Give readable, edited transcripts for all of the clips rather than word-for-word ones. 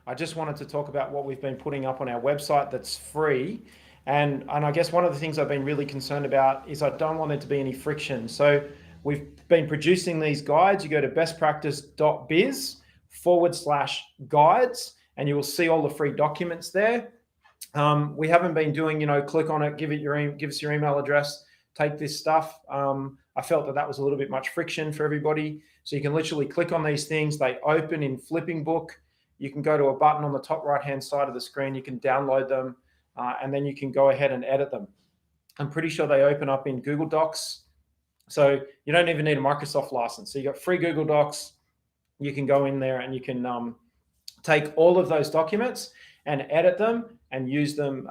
I just wanted to talk about what we've been putting up on our website that's free. And I guess one of the things I've been really concerned about is I don't want there to be any friction. So we've been producing these guides. You go to bestpractice.biz/guides, and you will see all the free documents there. We haven't been doing, click on it, give us your email address, take this stuff. I felt that was a little bit much friction for everybody. So you can literally click on these things. They open in Flipping Book. You can go to a button on the top right-hand side of the screen. You can download them, and then you can go ahead and edit them. I'm pretty sure they open up in Google Docs. So you don't even need a Microsoft license. So you got free Google Docs. You can go in there and you can take all of those documents and edit them and use them.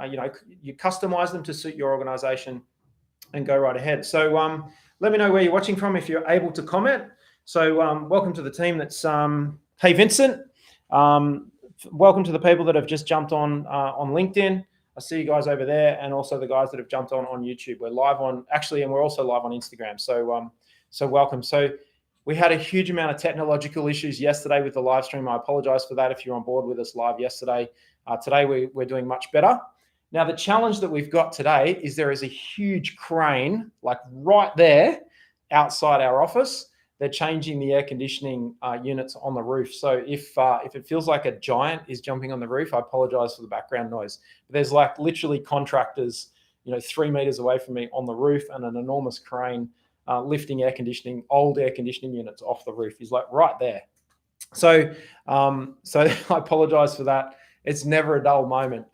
You customize them to suit your organization and go right ahead. So let me know where you're watching from if you're able to comment. So welcome to the team that's, hey, Vincent. Welcome to the people that have just jumped on LinkedIn. I see you guys over there, and also the guys that have jumped on YouTube. We're live and we're also live on Instagram. So welcome. So we had a huge amount of technological issues yesterday with the live stream. I apologize for that if you're on board with us live yesterday. Today we're doing much better. Now the challenge that we've got today is there is a huge crane, like right there outside our office. They're changing the air conditioning units on the roof. So if it feels like a giant is jumping on the roof, I apologize for the background noise. But there's like literally contractors, 3 meters away from me on the roof, and an enormous crane lifting old air conditioning units off the roof. He's like right there. So I apologize for that. It's never a dull moment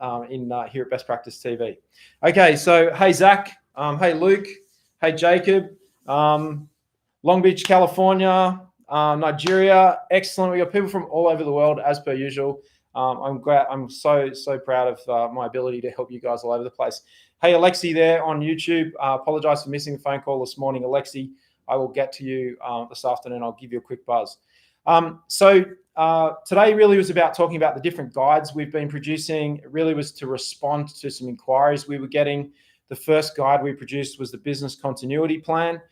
here at Best Practice TV. Okay, so hey Zach, hey Luke, hey Jacob. Long Beach, California, Nigeria, excellent. We got people from all over the world, as per usual. I'm glad. I'm so proud of my ability to help you guys all over the place. Hey, Alexi there on YouTube. Apologize for missing the phone call this morning, Alexi. I will get to you this afternoon. I'll give you a quick buzz. So today really was about talking about the different guides we've been producing. It really was to respond to some inquiries we were getting. The first guide we produced was the business continuity plan.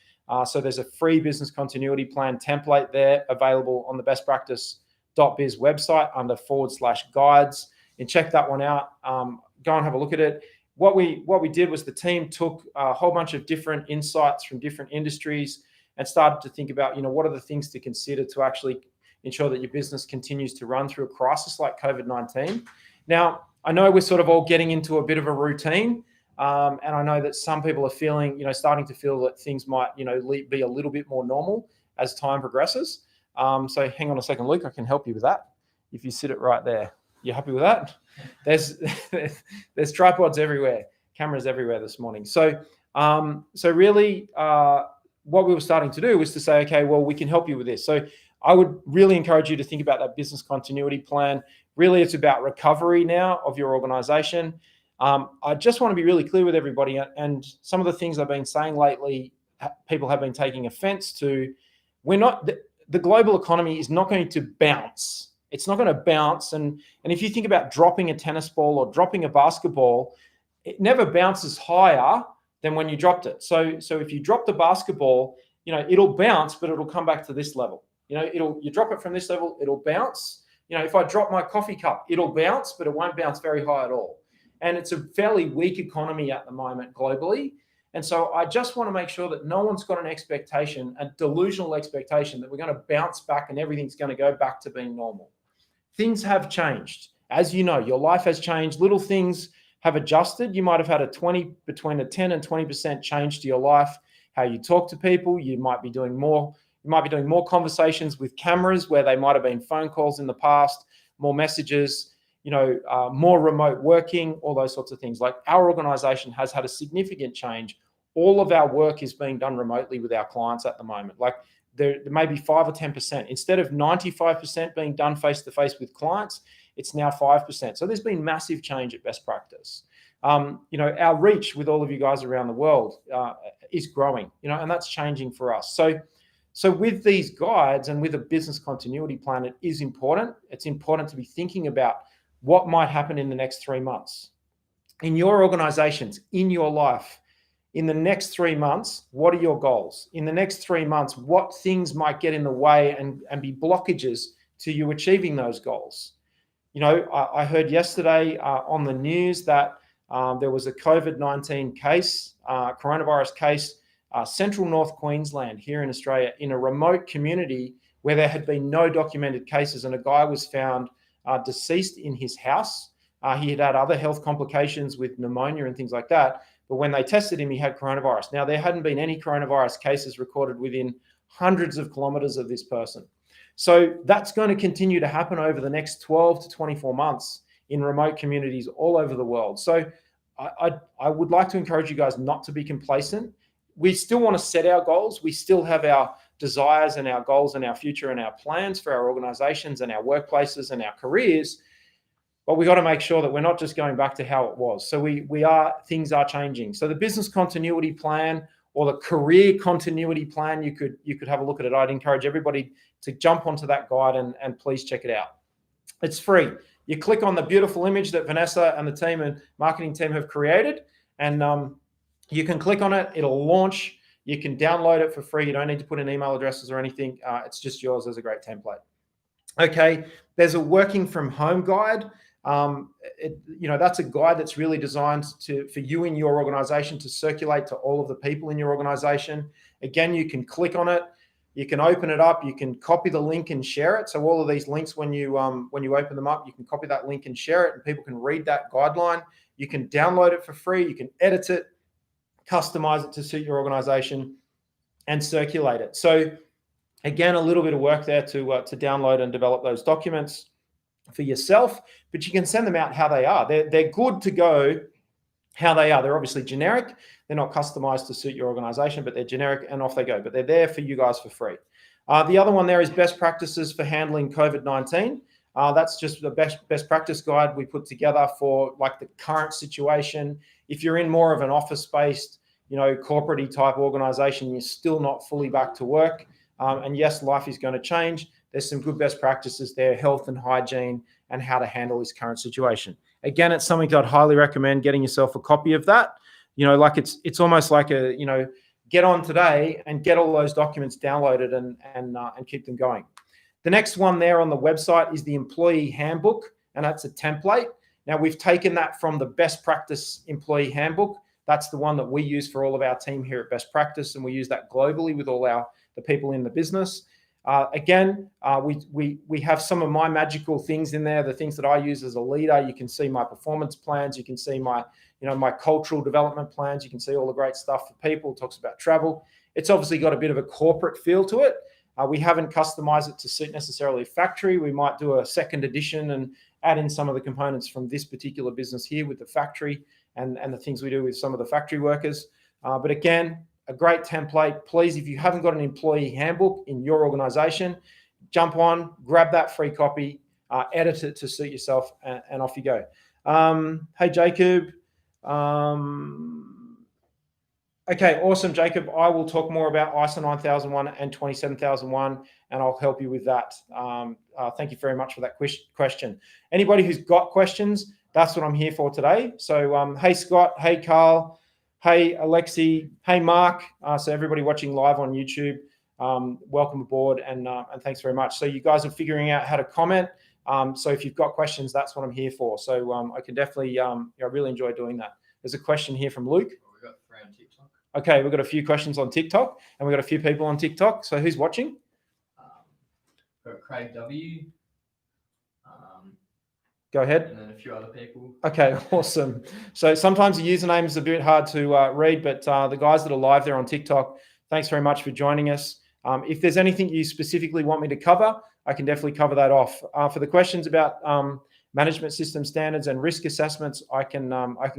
So there's a free business continuity plan template there available on the bestpractice.biz website under /guides. And check that one out. Go and have a look at it. What we did was the team took a whole bunch of different insights from different industries and started to think about, what are the things to consider to actually ensure that your business continues to run through a crisis like COVID-19. Now, I know we're sort of all getting into a bit of a routine. And I know that some people are feeling, starting to feel that things might, be a little bit more normal as time progresses. So hang on a second, Luke, I can help you with that. If you sit it right there, you happy with that? There's tripods everywhere, cameras everywhere this morning. So really what we were starting to do was to say, okay, well, we can help you with this. So I would really encourage you to think about that business continuity plan. Really, it's about recovery now of your organization. I just want to be really clear with everybody, and some of the things I've been saying lately, people have been taking offense to. The global economy is not going to bounce. It's not going to bounce. And if you think about dropping a tennis ball or dropping a basketball, it never bounces higher than when you dropped it. So if you drop the basketball, it'll bounce, but it'll come back to this level. You drop it from this level, it'll bounce. If I drop my coffee cup, it'll bounce, but it won't bounce very high at all. And it's a fairly weak economy at the moment globally. And so I just want to make sure that no one's got an expectation, a delusional expectation that we're going to bounce back and everything's going to go back to being normal. Things have changed. As you know, your life has changed. Little things have adjusted. You might have had between a 10 and 20% change to your life, how you talk to people. You might be doing more conversations with cameras where they might have been phone calls in the past, more messages, more remote working, all those sorts of things. Like our organization has had a significant change. All of our work is being done remotely with our clients at the moment. Like there may be 5 or 10%. Instead of 95% being done face-to-face with clients, it's now 5%. So there's been massive change at Best Practice. Our reach with all of you guys around the world is growing, and that's changing for us. So with these guides and with a business continuity plan, it is important. It's important to be thinking about what might happen in the next 3 months in your organizations, in your life. In the next 3 months, what are your goals? In the next 3 months, what things might get in the way and be blockages to you achieving those goals? I heard yesterday on the news that there was a COVID-19 case, coronavirus case, central North Queensland here in Australia, in a remote community where there had been no documented cases, and a guy was found deceased in his house. He had had other health complications with pneumonia and things like that, but when they tested him, he had coronavirus. Now, there hadn't been any coronavirus cases recorded within hundreds of kilometers of this person. So that's going to continue to happen over the next 12 to 24 months in remote communities all over the world. So I would like to encourage you guys not to be complacent. We still want to set our goals. We still have our desires and our goals and our future and our plans for our organizations and our workplaces and our careers. But we got to make sure that we're not just going back to how it was. So things are changing. So the business continuity plan or the career continuity plan, you could have a look at it. I'd encourage everybody to jump onto that guide and please check it out. It's free. You click on the beautiful image that Vanessa and the team and marketing team have created, and you can click on it. It'll launch. You can download it for free. You don't need to put in email addresses or anything. It's just yours as a great template. Okay, there's a working from home guide. That's a guide that's really designed for you in your organization to circulate to all of the people in your organization. Again, you can click on it. You can open it up. You can copy the link and share it. So all of these links, when you open them up, you can copy that link and share it, and people can read that guideline. You can download it for free. You can edit it, customize it to suit your organization, and circulate it. So again, a little bit of work there to download and develop those documents for yourself, but you can send them out how they are. They're good to go how they are. They're obviously generic. They're not customized to suit your organization, but they're generic and off they go. But they're there for you guys for free. The other one there is best practices for handling COVID-19. That's just the best practice guide we put together for like the current situation. If you're in more of an office-based, corporate type organization, you're still not fully back to work. And yes, life is going to change. There's some good best practices there, health and hygiene, and how to handle this current situation. Again, it's something that I'd highly recommend getting yourself a copy of that. It's almost like get on today and get all those documents downloaded and keep them going. The next one there on the website is the employee handbook, and that's a template. Now, we've taken that from the best practice employee handbook. That's the one that we use for all of our team here at Best Practice, and we use that globally with all the people in the business. We have some of my magical things in there, the things that I use as a leader. You can see my performance plans. You can see my cultural development plans. You can see all the great stuff for people. It talks about travel. It's obviously got a bit of a corporate feel to it. We haven't customized it to suit necessarily factory. We might do a second edition and add in some of the components from this particular business here with the factory and the things we do with some of the factory workers. But again, a great template. Please, if you haven't got an employee handbook in your organization, jump on, grab that free copy, edit it to suit yourself, and off you go. Hey, Jacob. Okay, awesome, Jacob. I will talk more about ISO 9001 and 27001, and I'll help you with that. Thank you very much for that question. Anybody who's got questions, that's what I'm here for today. So, hey, Scott. Hey, Carl. Hey, Alexi. Hey, Mark. So everybody watching live on YouTube, welcome aboard, and thanks very much. So you guys are figuring out how to comment. So if you've got questions, that's what I'm here for. So I can definitely, I really enjoy doing that. There's a question here from Luke. We've got 3 on TikTok. Okay, we've got a few questions on TikTok, and we've got a few people on TikTok. So who's watching? We've got Craig W. Go ahead. And then a few other people. Okay, awesome. So sometimes the username is a bit hard to read, but the guys that are live there on TikTok, thanks very much for joining us. If there's anything you specifically want me to cover, I can definitely cover that off. For the questions about management system standards and risk assessments, I can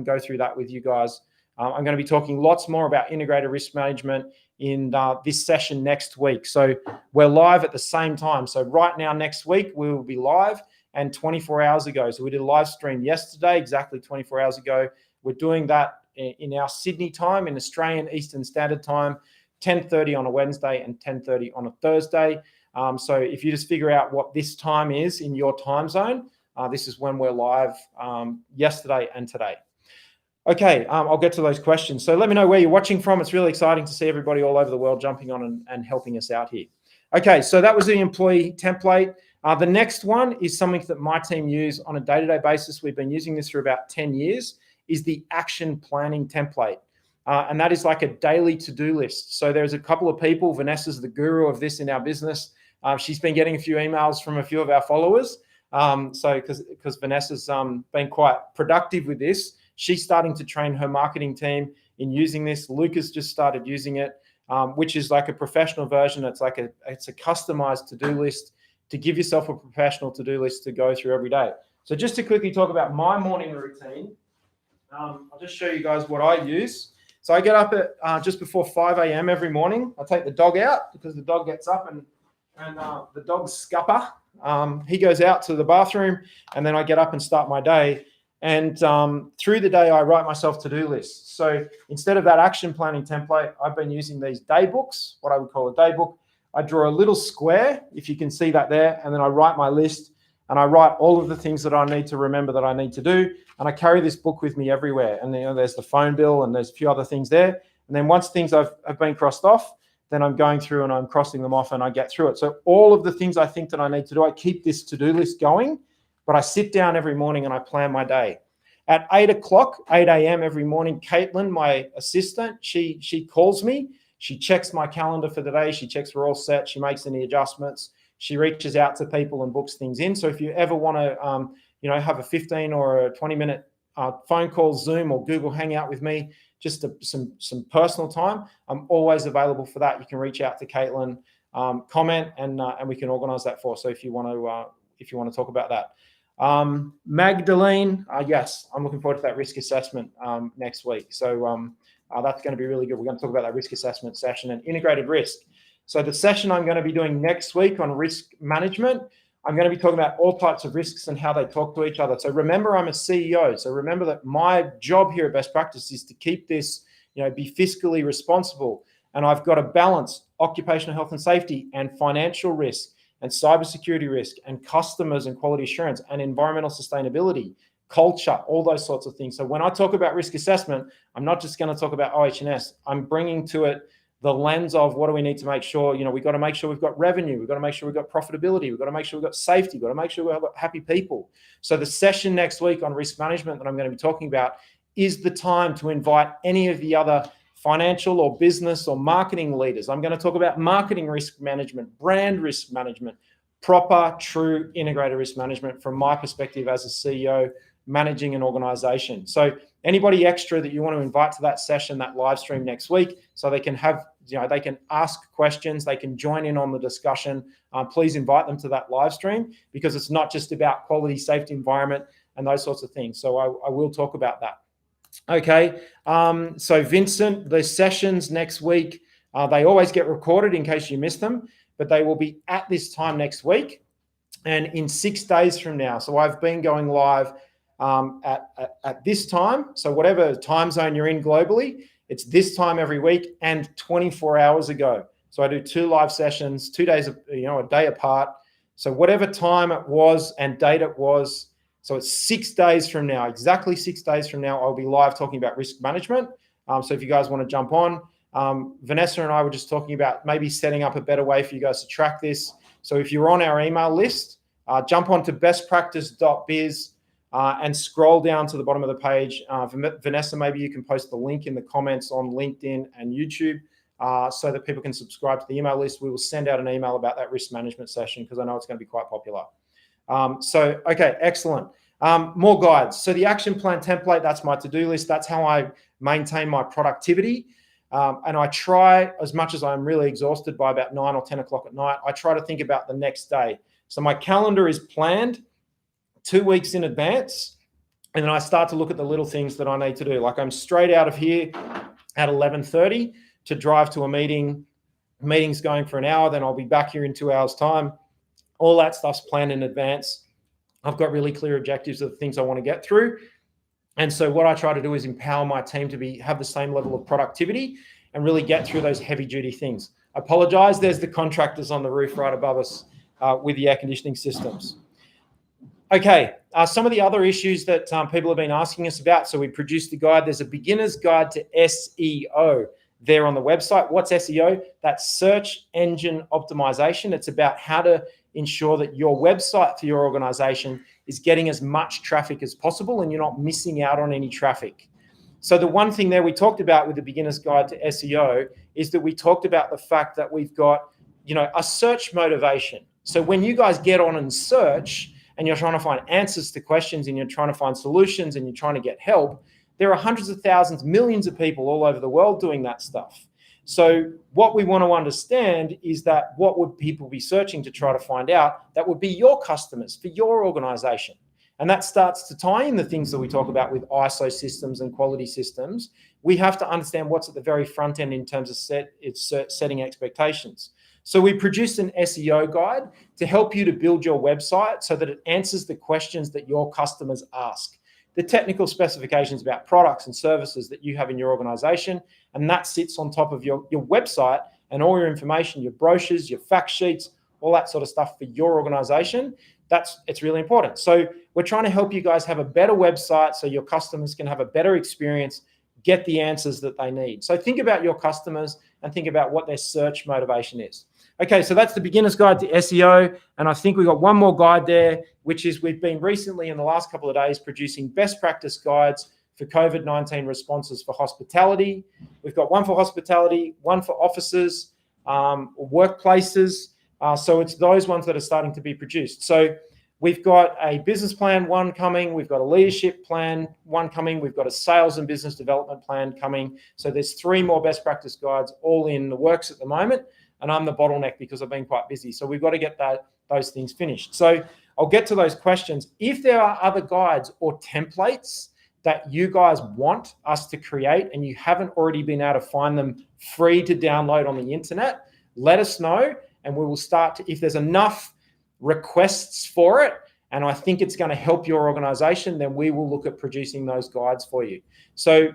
go through that with you guys. I'm going to be talking lots more about integrated risk management in this session next week. So we're live at the same time. So right now, next week, we will be live. And 24 hours ago, so we did a live stream yesterday, exactly 24 hours ago. We're doing that in our Sydney time, in Australian Eastern Standard Time, 10:30 on a Wednesday and 10:30 on a Thursday. So if you just figure out what this time is in your time zone, this is when we're live yesterday and today. Okay, I'll get to those questions. So let me know where you're watching from. It's really exciting to see everybody all over the world jumping on and helping us out here. Okay, so that was the employee template. The next one is something that my team use on a day-to-day basis. We've been using this for about 10 years, is the action planning template. And that is like a daily to-do list. So there's a couple of people, Vanessa's the guru of this in our business. She's been getting a few emails from a few of our followers. So because Vanessa's been quite productive with this, she's starting to train her marketing team in using this. Lucas just started using it, which is like a professional version. It's a customized to-do list to give yourself a professional to-do list to go through every day. So just to quickly talk about my morning routine, I'll just show you guys what I use. So I get up at just before 5 a.m. every morning. I take the dog out because the dog gets up and the dog's scupper. He goes out to the bathroom, and then I get up and start my day. And through the day, I write myself to-do lists. So instead of that action planning template, I've been using these day books, what I would call a day book. I draw a little square, if you can see that there, and then I write my list, and I write all of the things that I need to remember that I need to do. And I carry this book with me everywhere. And there's the phone bill, and there's a few other things there. And then once things have been crossed off, then I'm going through and I'm crossing them off and I get through it. So all of the things I think that I need to do, I keep this to-do list going, but I sit down every morning and I plan my day. At 8 a.m. every morning, Caitlin, my assistant, she calls me. She checks my calendar for the day. She checks we're all set. She makes any adjustments. She reaches out to people and books things in. So if you ever want to, have a 15 or a 20-minute phone call, Zoom or Google Hangout with me, just some personal time, I'm always available for that. You can reach out to Caitlin, comment, and we can organise that for. So if you want to talk about that. Magdalene, yes, I'm looking forward to that risk assessment next week. So that's going to be really good. We're going to talk about that risk assessment session and integrated risk. So the session I'm going to be doing next week on risk management, I'm going to be talking about all types of risks and how they talk to each other. So remember, I'm a CEO. So remember that my job here at Best Practice is to keep this, be fiscally responsible. And I've got to balance occupational health and safety and financial risk and cybersecurity risk and customers and quality assurance and environmental sustainability, culture, all those sorts of things. So when I talk about risk assessment, I'm not just going to talk about OH&S. I'm bringing to it the lens of what do we need to make sure, we've got to make sure we've got revenue. We've got to make sure we've got profitability. We've got to make sure we've got safety. We've got to make sure we've got happy people. So the session next week on risk management that I'm going to be talking about is the time to invite any of the other financial or business or marketing leaders. I'm going to talk about marketing risk management, brand risk management, proper, true integrated risk management from my perspective as a CEO managing an organization. So anybody extra that you want to invite to that session, that live stream next week, so they can have, they can ask questions, they can join in on the discussion. Please invite them to that live stream because it's not just about quality, safety, environment, and those sorts of things. So I will talk about that. Okay. So Vincent, the sessions next week, they always get recorded in case you miss them, but they will be at this time next week and in 6 days from now. So I've been going live at this time. So whatever time zone you're in globally, it's this time every week and 24 hours ago. So I do 2 live sessions, 2 days, a day apart. So whatever time it was and date it was, so it's 6 days from now, exactly 6 days from now, I'll be live talking about risk management. So if you guys want to jump on, Vanessa and I were just talking about maybe setting up a better way for you guys to track this. So if you're on our email list, jump on to bestpractice.biz and scroll down to the bottom of the page. Vanessa, maybe you can post the link in the comments on LinkedIn and YouTube so that people can subscribe to the email list. We will send out an email about that risk management session because I know it's going to be quite popular. Okay, excellent. More guides. So the action plan template, that's my to-do list. That's how I maintain my productivity. And I try, as much as I'm really exhausted by about 9 or 10 o'clock at night, I try to think about the next day. So my calendar is planned 2 weeks in advance. And then I start to look at the little things that I need to do. Like I'm straight out of here at 11:30 to drive to a meeting. Meeting's going for an hour. Then I'll be back here in 2 hours' time. All that stuff's planned in advance. I've got really clear objectives of the things I want to get through. And so what I try to do is empower my team to have the same level of productivity and really get through those heavy duty things. I apologize. There's the contractors on the roof right above us with the air conditioning systems. Okay. Some of the other issues that people have been asking us about. So we produced the guide. There's a beginner's guide to SEO there on the website. What's SEO? That's search engine optimization. It's about how to ensure that your website for your organization is getting as much traffic as possible and you're not missing out on any traffic. So the one thing there we talked about with the beginner's guide to SEO is that we talked about the fact that we've got, a search motivation. So when you guys get on and search and you're trying to find answers to questions and you're trying to find solutions and you're trying to get help, there are hundreds of thousands, millions of people all over the world doing that stuff. So what we want to understand is that what would people be searching to try to find out? That would be your customers for your organization. And that starts to tie in the things that we talk about with ISO systems and quality systems. We have to understand what's at the very front end in terms of setting expectations. So we produced an SEO guide to help you to build your website so that it answers the questions that your customers ask. The technical specifications about products and services that you have in your organization, and that sits on top of your website and all your information, your brochures, your fact sheets, all that sort of stuff for your organization. It's really important. So we're trying to help you guys have a better website so your customers can have a better experience, get the answers that they need. So think about your customers and think about what their search motivation is. Okay, so that's the beginner's guide to SEO. And I think we've got one more guide there, which is we've been recently in the last couple of days producing best practice guides for COVID-19 responses for hospitality. We've got one for hospitality, one for offices, workplaces. So it's those ones that are starting to be produced. So we've got a business plan, one coming. We've got a leadership plan, one coming. We've got a sales and business development plan coming. So there's 3 more best practice guides all in the works at the moment. And I'm the bottleneck because I've been quite busy. So we've got to get those things finished. So I'll get to those questions. If there are other guides or templates that you guys want us to create and you haven't already been able to find them free to download on the internet, let us know. And we will start to, if there's enough requests for it, and I think it's going to help your organization, then we will look at producing those guides for you. So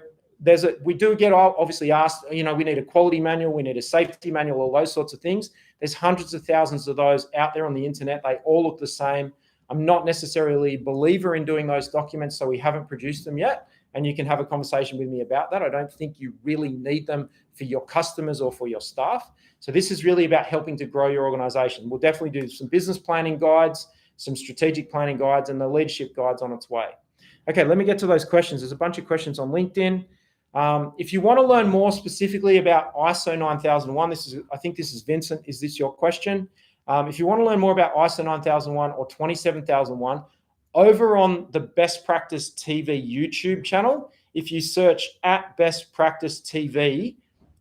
we do get obviously asked, we need a quality manual, we need a safety manual, all those sorts of things. There's hundreds of thousands of those out there on the internet. They all look the same. I'm not necessarily a believer in doing those documents, so we haven't produced them yet. And you can have a conversation with me about that. I don't think you really need them for your customers or for your staff. So this is really about helping to grow your organization. We'll definitely do some business planning guides, some strategic planning guides, and the leadership guides on its way. Okay, let me get to those questions. There's a bunch of questions on LinkedIn. If you want to learn more specifically about ISO 9001, I think this is Vincent. Is this your question? If you want to learn more about ISO 9001 or 27001, over on the Best Practice TV YouTube channel, if you search at Best Practice TV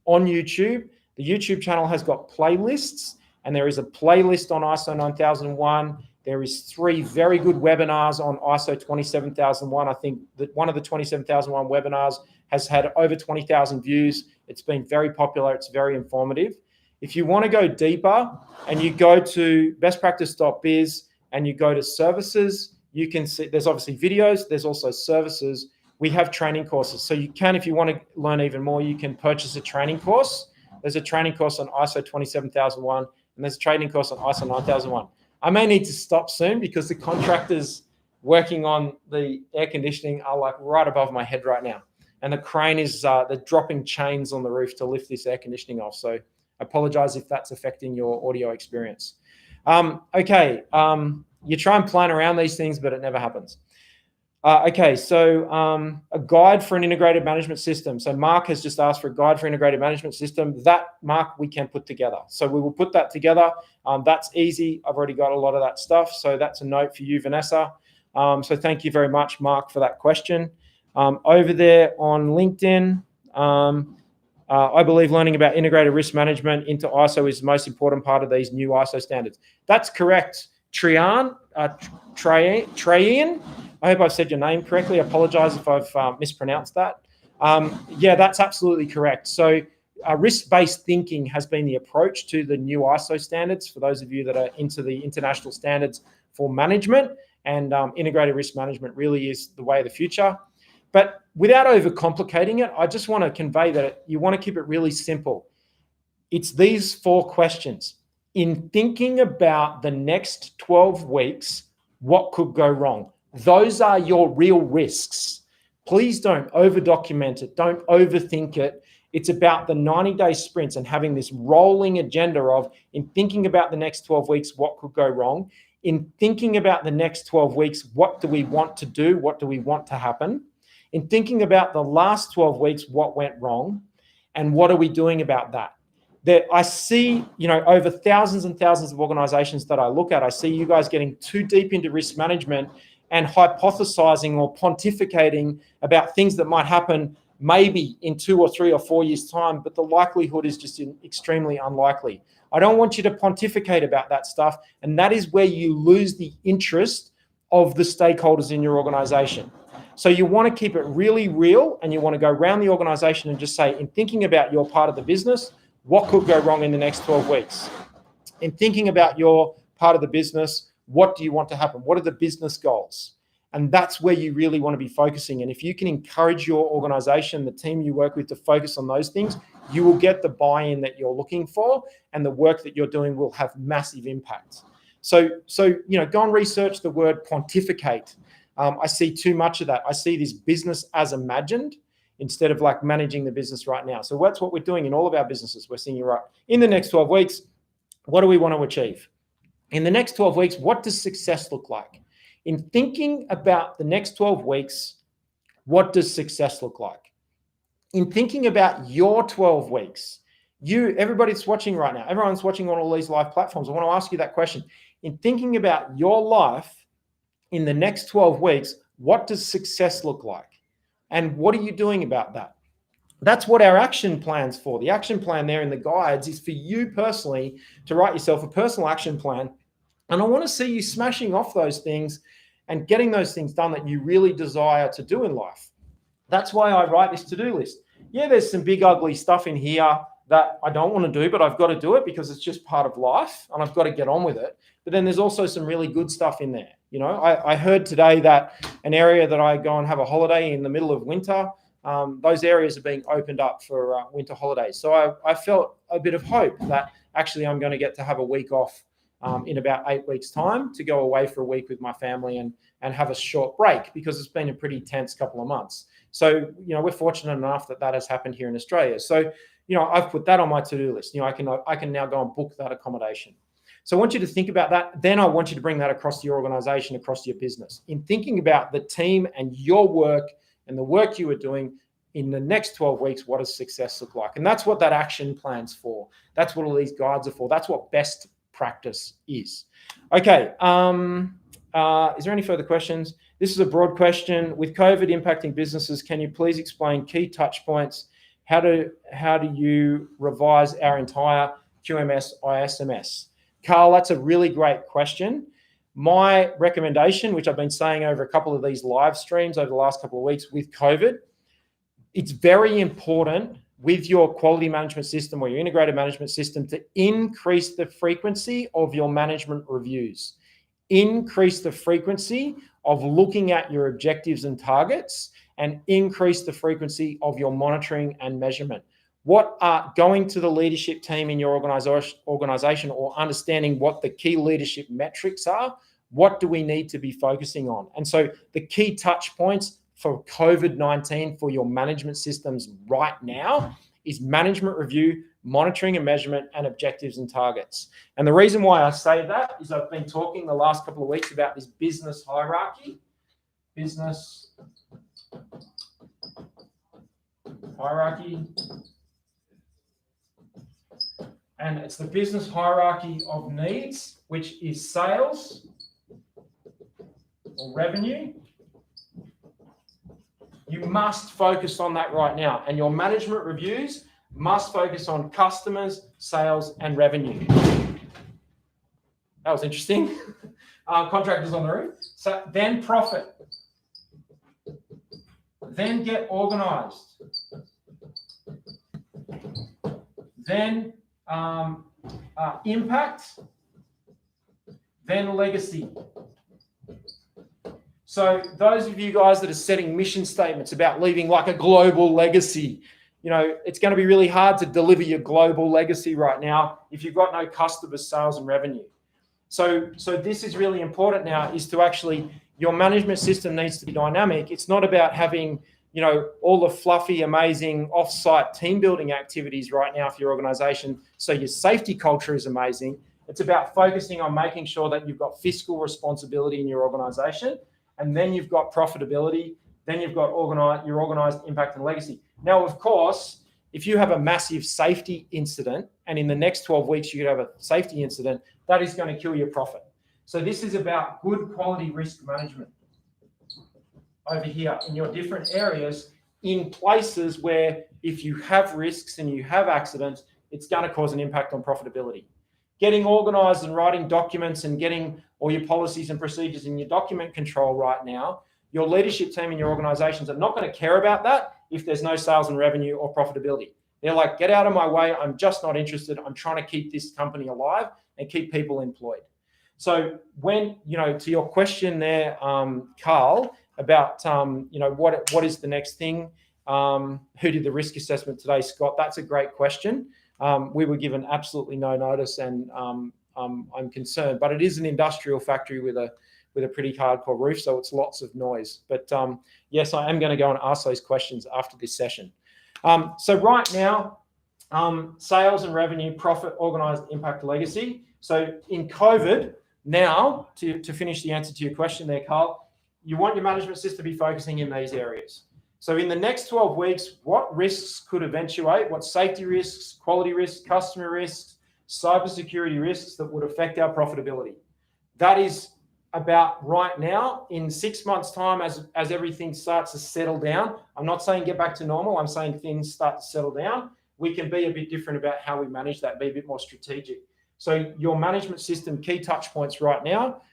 on YouTube, the YouTube channel has got playlists, and there is a playlist on ISO 9001. There is 3 very good webinars on ISO 27001. I think that one of the 27001 webinars has had over 20,000 views. It's been very popular. It's very informative. If you want to go deeper and you go to bestpractice.biz and you go to services, you can see there's obviously videos. There's also services. We have training courses. So you can, if you want to learn even more, you can purchase a training course. There's a training course on ISO 27001 and there's a training course on ISO 9001. I may need to stop soon because the contractors working on the air conditioning are like right above my head right now. And the crane is, they're dropping chains on the roof to lift this air conditioning off. So I apologize if that's affecting your audio experience. Okay, you try and plan around these things, but it never happens. Okay, so a guide for an integrated management system. So Mark has just asked for a guide for integrated management system. That, Mark, we can put together. So we will put that together. That's easy. I've already got a lot of that stuff. So that's a note for you, Vanessa. So thank you very much, Mark, for that question. Over there on LinkedIn, I believe learning about integrated risk management into ISO is the most important part of these new ISO standards. That's correct, Trayan. I hope I've said your name correctly. I apologize if I've mispronounced that. Yeah, that's absolutely correct. So risk-based thinking has been the approach to the new ISO standards for those of you that are into the international standards for management, and integrated risk management really is the way of the future. But without overcomplicating it, I just want to convey that you want to keep it really simple. It's these 4 questions. In thinking about the next 12 weeks, what could go wrong? Those are your real risks. Please don't over-document it. Don't overthink it. It's about the 90-day sprints and having this rolling agenda of, in thinking about the next 12 weeks, what could go wrong? In thinking about the next 12 weeks, what do we want to do? What do we want to happen? In thinking about the last 12 weeks, what went wrong? And what are we doing about that? That I see, over thousands and thousands of organizations that I look at, I see you guys getting too deep into risk management and hypothesizing or pontificating about things that might happen maybe in 2 or 3 or 4 years' time, but the likelihood is just extremely unlikely. I don't want you to pontificate about that stuff, and that is where you lose the interest of the stakeholders in your organization. So you want to keep it really real, and you want to go around the organization and just say, in thinking about your part of the business, what could go wrong in the next 12 weeks? In thinking about your part of the business, what do you want to happen? What are the business goals? And that's where you really want to be focusing. And if you can encourage your organization, the team you work with, to focus on those things, you will get the buy-in that you're looking for, and the work that you're doing will have massive impact. So go and research the word pontificate. I see too much of that. I see this business as imagined instead of like managing the business right now. So that's what we're doing in all of our businesses. We're seeing, right, in the next 12 weeks, what do we want to achieve? In the next 12 weeks, what does success look like? In thinking about the next 12 weeks, what does success look like? In thinking about your 12 weeks, everybody that's watching right now, everyone's watching on all these live platforms, I want to ask you that question. In thinking about your life in the next 12 weeks, what does success look like? And what are you doing about that? That's what our action plan's for. The action plan there in the guides is for you personally to write yourself a personal action plan. And I want to see you smashing off those things and getting those things done that you really desire to do in life. That's why I write this to-do list. Yeah, there's some big ugly stuff in here that I don't want to do, but I've got to do it because it's just part of life and I've got to get on with it. But then there's also some really good stuff in there. I heard today that an area that I go and have a holiday in the middle of winter, those areas are being opened up for winter holidays. So I felt a bit of hope that actually I'm going to get to have a week off in about 8 weeks' time to go away for a week with my family and have a short break, because it's been a pretty tense couple of months. So, we're fortunate enough that has happened here in Australia. So, I've put that on my to-do list. I can now go and book that accommodation. So I want you to think about that. Then I want you to bring that across to your organization, across to your business. In thinking about the team and your work and the work you are doing in the next 12 weeks, what does success look like? And that's what that action plan's for. That's what all these guides are for. That's what best practice is. Okay. Is there any further questions? This is a broad question. With COVID impacting businesses, can you please explain key touch points? How do you revise our entire QMS ISMS? Carl, that's a really great question. My recommendation, which I've been saying over a couple of these live streams over the last couple of weeks with COVID, it's very important with your quality management system or your integrated management system to increase the frequency of your management reviews. Increase the frequency of looking at your objectives and targets, and increase the frequency of your monitoring and measurement. What are going to the leadership team in your organization or understanding what the key leadership metrics are? What do we need to be focusing on? And so the key touch points for COVID-19 for your management systems right now is management review, monitoring and measurement, and objectives and targets. And the reason why I say that is I've been talking the last couple of weeks about this business hierarchy. Business hierarchy. And it's the business hierarchy of needs, which is sales or revenue. You must focus on that right now. And your management reviews must focus on customers, sales, and revenue. That was interesting. Contractors on the roof. So then profit. Then get organized. Then impact. Then legacy. So those of you guys that are setting mission statements about leaving like a global legacy, it's going to be really hard to deliver your global legacy right now if you've got no customers, sales, and revenue. So this is really important now, is to actually, your management system needs to be dynamic. It's not about having all the fluffy, amazing off-site team building activities right now for your organization. So your safety culture is amazing. It's about focusing on making sure that you've got fiscal responsibility in your organization, and then you've got profitability, then you've got your organized impact and legacy. Now, of course, if you have a massive safety incident, and in the next 12 weeks you could have a safety incident, that is going to kill your profit. So this is about good quality risk management over here in your different areas, in places where if you have risks and you have accidents, it's going to cause an impact on profitability. Getting organized and writing documents and getting all your policies and procedures in your document control right now, your leadership team and your organizations are not going to care about that if there's no sales and revenue or profitability. They're like, get out of my way. I'm just not interested. I'm trying to keep this company alive and keep people employed. So when, to your question there, Carl, about, what is the next thing? Who did the risk assessment today, Scott? That's a great question. We were given absolutely no notice, and I'm concerned. But it is an industrial factory with a pretty hardcore roof, so it's lots of noise. But yes, I am going to go and ask those questions after this session. So right now, sales and revenue, profit, organized impact, legacy. So in COVID, now to finish the answer to your question there, Carl, you want your management system to be focusing in these areas. So in the next 12 weeks, what risks could eventuate? What safety risks, quality risks, customer risks, cybersecurity risks that would affect our profitability? That is about right now. In 6 months' time, as everything starts to settle down, I'm not saying get back to normal. I'm saying things start to settle down. We can be a bit different about how we manage that, be a bit more strategic. So your management system key touch points right now,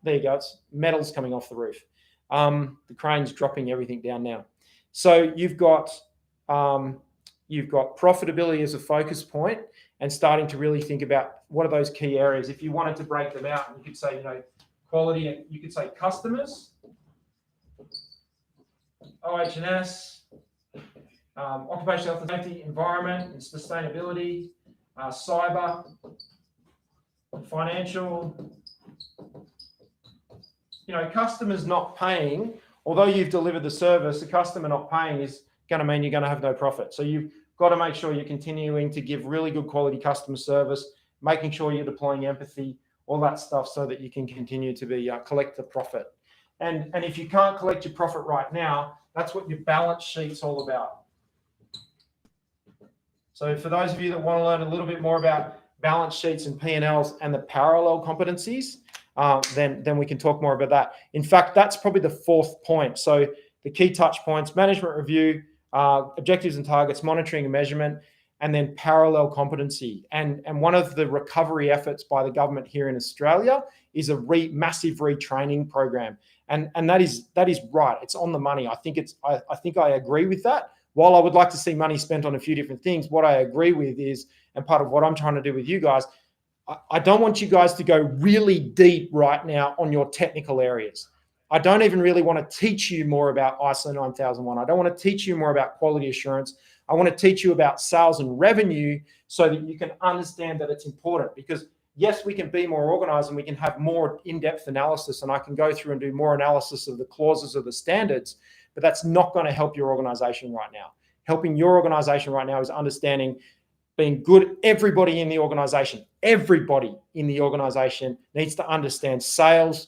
there you go. It's metals coming off the roof. The crane's dropping everything down now. So you've got profitability as a focus point, and starting to really think about what are those key areas. If you wanted to break them out, you could say, quality, and you could say customers, OH&S, occupational health and safety, environment and sustainability, cyber, financial. Customers not paying, although you've delivered the service, the customer not paying is going to mean you're going to have no profit. So you've got to make sure you're continuing to give really good quality customer service, making sure you're deploying empathy, all that stuff, so that you can continue to collect the profit. And if you can't collect your profit right now, that's what your balance sheet's all about. So for those of you that want to learn a little bit more about balance sheets and P&Ls and the parallel competencies, then we can talk more about that. In fact, that's probably the fourth point. So the key touch points: management review, objectives and targets, monitoring and measurement, and then parallel competency. And one of the recovery efforts by the government here in Australia is a massive retraining program. And that is right. It's on the money. I think I agree with that. While I would like to see money spent on a few different things, what I agree with is, and part of what I'm trying to do with you guys, I don't want you guys to go really deep right now on your technical areas. I don't even really want to teach you more about ISO 9001. I don't want to teach you more about quality assurance. I want to teach you about sales and revenue so that you can understand that it's important. Because yes, we can be more organized and we can have more in-depth analysis, and I can go through and do more analysis of the clauses of the standards, but that's not going to help your organization right now. Helping your organization right now is understanding, being good. Everybody in the organization needs to understand sales,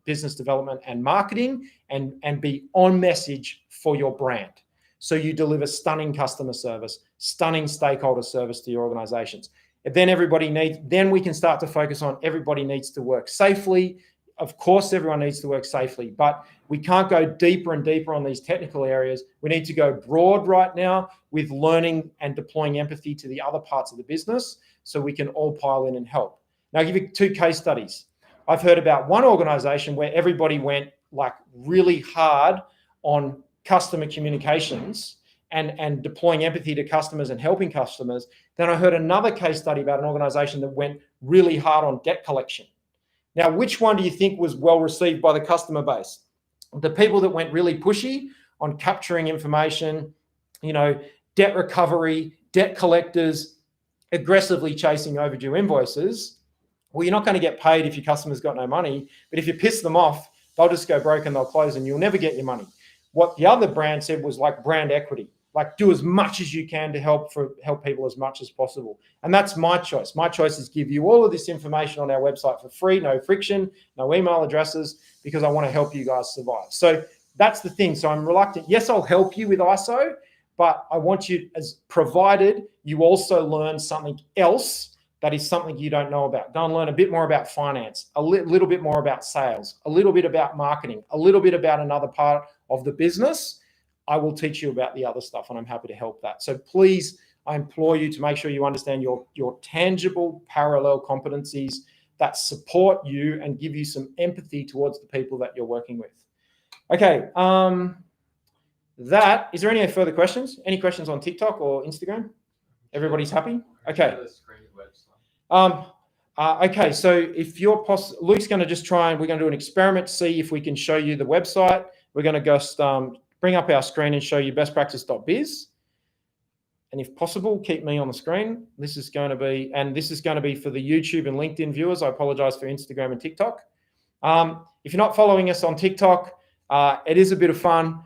business development, and marketing, and be on message for your brand. So you deliver stunning customer service, stunning stakeholder service to your organizations. And then we can start to focus on everybody needs to work safely. Of course, everyone needs to work safely, but we can't go deeper and deeper on these technical areas. We need to go broad right now with learning and deploying empathy to the other parts of the business so we can all pile in and help. Now, I'll give you 2 case studies. I've heard about one organization where everybody went like really hard on customer communications and deploying empathy to customers and helping customers. Then I heard another case study about an organization that went really hard on debt collection. Now, which one do you think was well received by the customer base? The people that went really pushy on capturing information, debt recovery, debt collectors, aggressively chasing overdue invoices. Well, you're not going to get paid if your customer's got no money, but if you piss them off, they'll just go broke and they'll close and you'll never get your money. what the other brand said was like brand equity, like do as much as you can to help people as much as possible. And that's my choice. My choice is give you all of this information on our website for free, no friction, no email addresses, because I want to help you guys survive. So that's the thing. So I'm reluctant. Yes, I'll help you with ISO, but I want you, as provided you also learn something else that is something you don't know about. Go and learn a bit more about finance, a little bit more about sales, a little bit about marketing, a little bit about another part of the business. I will teach you about the other stuff, and I'm happy to help that. So please, I implore you to make sure you understand your tangible parallel competencies that support you and give you some empathy towards the people that you're working with. Okay. Is there any further questions? Any questions on TikTok or Instagram? Everybody's happy? Okay. Okay, so if you're Luke's going to just try and we're going to do an experiment to see if we can show you the website. We're going to just bring up our screen and show you bestpractice.biz. And if possible, keep me on the screen. This is going to be for the YouTube and LinkedIn viewers. I apologize for Instagram and TikTok. If you're not following us on TikTok, it is a bit of fun.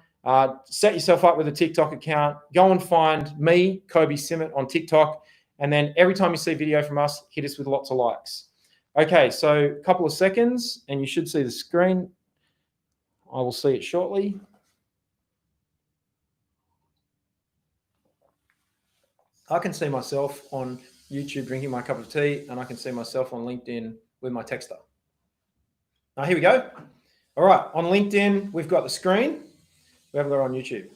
Set yourself up with a TikTok account. Go and find me, Kobe Simmet, on TikTok. And then every time you see a video from us, hit us with lots of likes. Okay, so a couple of seconds, and you should see the screen. I will see it shortly. I can see myself on YouTube drinking my cup of tea, and I can see myself on LinkedIn with my texter. Now, here we go. All right, on LinkedIn, we've got the screen. We haven't got it on YouTube.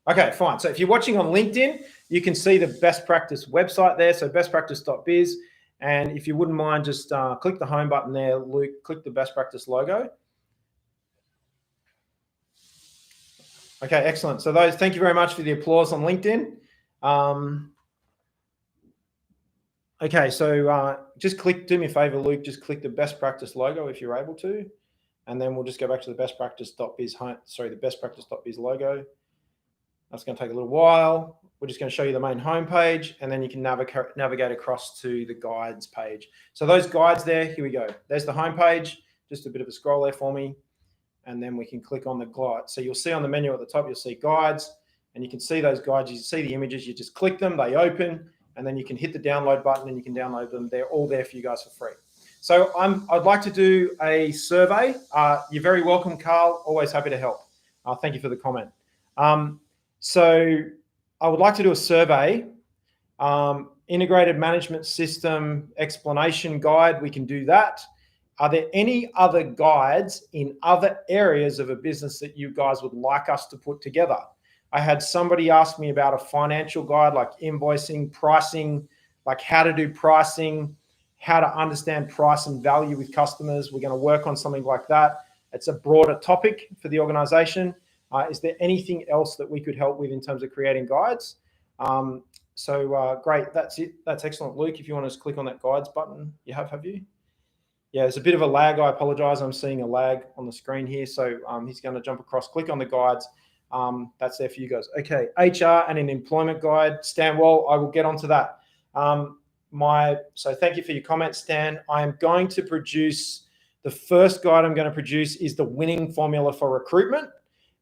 Okay, fine. So if you're watching on LinkedIn, you can see the Best Practice website there, so bestpractice.biz. And if you wouldn't mind, just click the home button there, Luke, click the Best Practice logo. Okay, excellent. So thank you very much for the applause on LinkedIn. Okay, so just do me a favor, Luke, just click the Best Practice logo if you're able to. And then we'll just go back to the bestpractice.biz, the bestpractice.biz logo. That's going to take a little while. We're just going to show you the main homepage, and then you can navigate across to the guides page. So those guides there, here we go. There's the homepage. Just a bit of a scroll there for me. And then we can click on the guide. So you'll see on the menu at the top, you'll see guides, and you can see those guides. You can see the images. You just click them, they open, and then you can hit the download button and you can download them. They're all there for you guys for free. So I'd like to do a survey. You're very welcome, Carl. Always happy to help. Thank you for the comment. So I would like to do a survey, integrated management system explanation guide. We can do that. Are there any other guides in other areas of a business that you guys would like us to put together? I had somebody ask me about a financial guide, like invoicing, pricing, like how to do pricing, how to understand price and value with customers. We're going to work on something like that. It's a broader topic for the organization. Is there anything else that we could help with in terms of creating guides? Great. That's it. That's excellent. Luke, if you want to just click on that guides button, have you? Yeah, there's a bit of a lag. I apologize. I'm seeing a lag on the screen here. So he's going to jump across, click on the guides. That's there for you guys. Okay, HR and an employment guide. Stan Wall, I will get onto that. So thank you for your comment, Stan. I am going to produce, the first guide I'm going to produce is the winning formula for recruitment.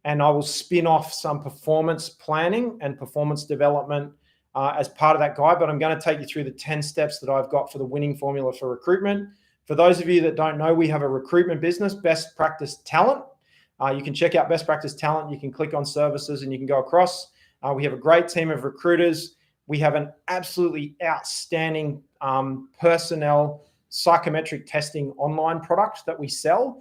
And I will spin off some performance planning and performance development as part of that guide. But I'm going to take you through the 10 steps that I've got for the winning formula for recruitment. For those of you that don't know, we have a recruitment business, Best Practice Talent. You can check out Best Practice Talent. You can click on services and you can go across. We have a great team of recruiters. We have an absolutely outstanding personnel psychometric testing online product that we sell.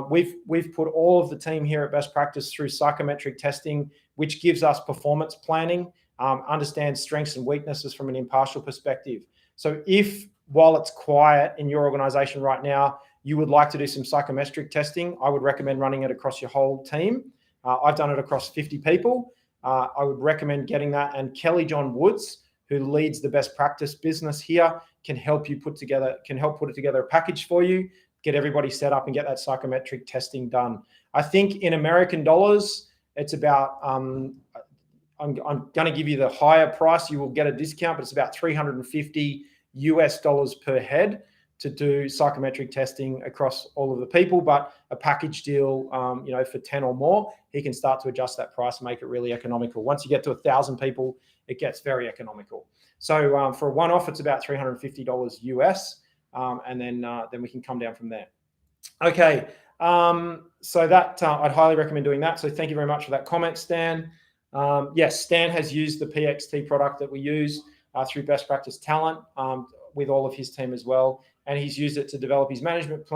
We've put all of the team here at Best Practice through psychometric testing, which gives us performance planning, understands strengths and weaknesses from an impartial perspective. So if, while it's quiet in your organization right now, you would like to do some psychometric testing, I would recommend running it across your whole team. I've done it across 50 people. I would recommend getting that. And Kelly John Woods, who leads the Best Practice business here, can help put together a package for you, get everybody set up and get that psychometric testing done. I think in American dollars, it's about, I'm going to give you the higher price. You will get a discount, but it's about $350 US per head. to do psychometric testing across all of the people, but a package deal, for 10 or more, he can start to adjust that price and make it really economical. Once you get to 1,000 people, it gets very economical. So for a one-off, it's about $350 US, and then we can come down from there. Okay, so that I'd highly recommend doing that. So thank you very much for that comment, Stan. Yes, Stan has used the PXT product that we use through Best Practice Talent with all of his team as well. And he's used it to develop his management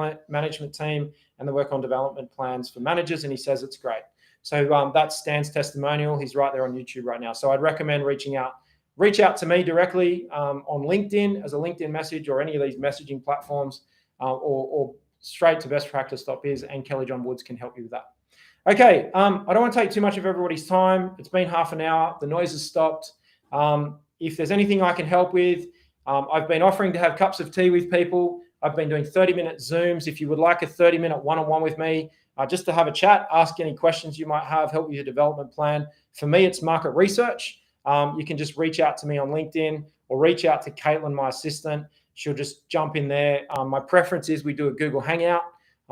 team and the work on development plans for managers. And he says it's great. So that's Stan's testimonial. He's right there on YouTube right now. So I'd recommend reach out to me directly on LinkedIn as a LinkedIn message or any of these messaging platforms or straight to bestpractice.biz, and Kelly John Woods can help you with that. Okay, I don't want to take too much of everybody's time. It's been half an hour. The noise has stopped. If there's anything I can help with, I've been offering to have cups of tea with people. I've been doing 30-minute Zooms. If you would like a 30-minute one-on-one with me, just to have a chat, ask any questions you might have, help with your development plan. For me, it's market research. You can just reach out to me on LinkedIn or reach out to Caitlin, my assistant. She'll just jump in there. My preference is we do a Google Hangout.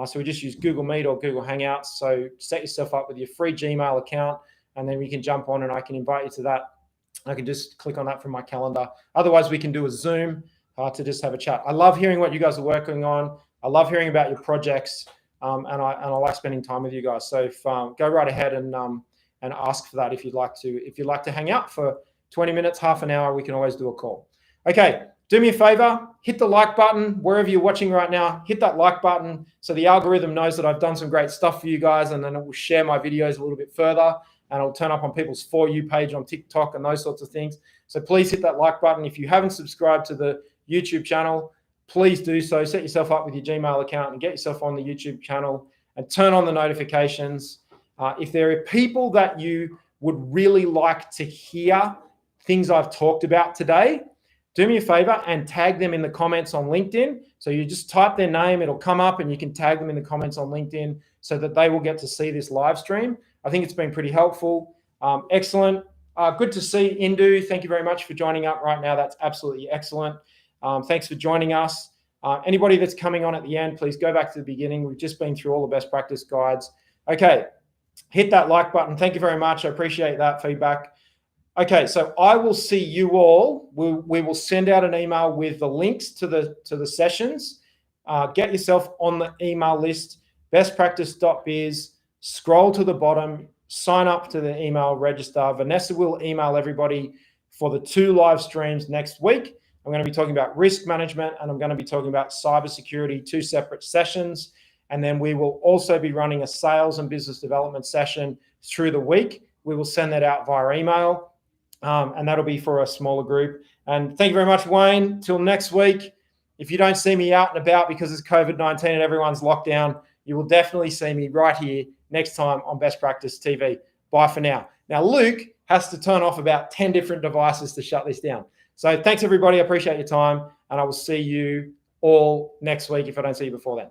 So we just use Google Meet or Google Hangouts. So set yourself up with your free Gmail account, and then we can jump on and I can invite you to that. I can just click on that from my calendar. Otherwise, we can do a Zoom to just have a chat. I love hearing what you guys are working on. I love hearing about your projects, and I like spending time with you guys. So go right ahead and ask for that if you'd like to. If you'd like to hang out for 20 minutes, half an hour, we can always do a call. Okay, do me a favor, hit the like button wherever you're watching right now. Hit that like button so the algorithm knows that I've done some great stuff for you guys, and then it will share my videos a little bit further. And it'll turn up on people's For You page on TikTok and those sorts of things. So please hit that like button. If you haven't subscribed to the YouTube channel, please do so. Set yourself up with your Gmail account and get yourself on the YouTube channel and turn on the notifications. If there are people that you would really like to hear things I've talked about today, do me a favor and tag them in the comments on LinkedIn. So you just type their name, it'll come up, and you can tag them in the comments on LinkedIn so that they will get to see this live stream. I think it's been pretty helpful. Excellent. Good to see Indu. Thank you very much for joining up right now. That's absolutely excellent. Thanks for joining us. Anybody that's coming on at the end, please go back to the beginning. We've just been through all the best practice guides. Okay, hit that like button. Thank you very much. I appreciate that feedback. Okay, so I will see you all. We will send out an email with the links to the sessions. Get yourself on the email list, bestpractice.biz. Scroll to the bottom, sign up to the email register. Vanessa will email everybody for the 2 live streams next week. I'm going to be talking about risk management, and I'm going to be talking about cybersecurity, 2 separate sessions. And then we will also be running a sales and business development session through the week. We will send that out via email, and that'll be for a smaller group. And thank you very much, Wayne. Till next week. If you don't see me out and about because it's COVID-19 and everyone's locked down, you will definitely see me right here next time on Best Practice TV. Bye for now. Now, Luke has to turn off about 10 different devices to shut this down. So thanks, everybody. I appreciate your time, and I will see you all next week if I don't see you before then.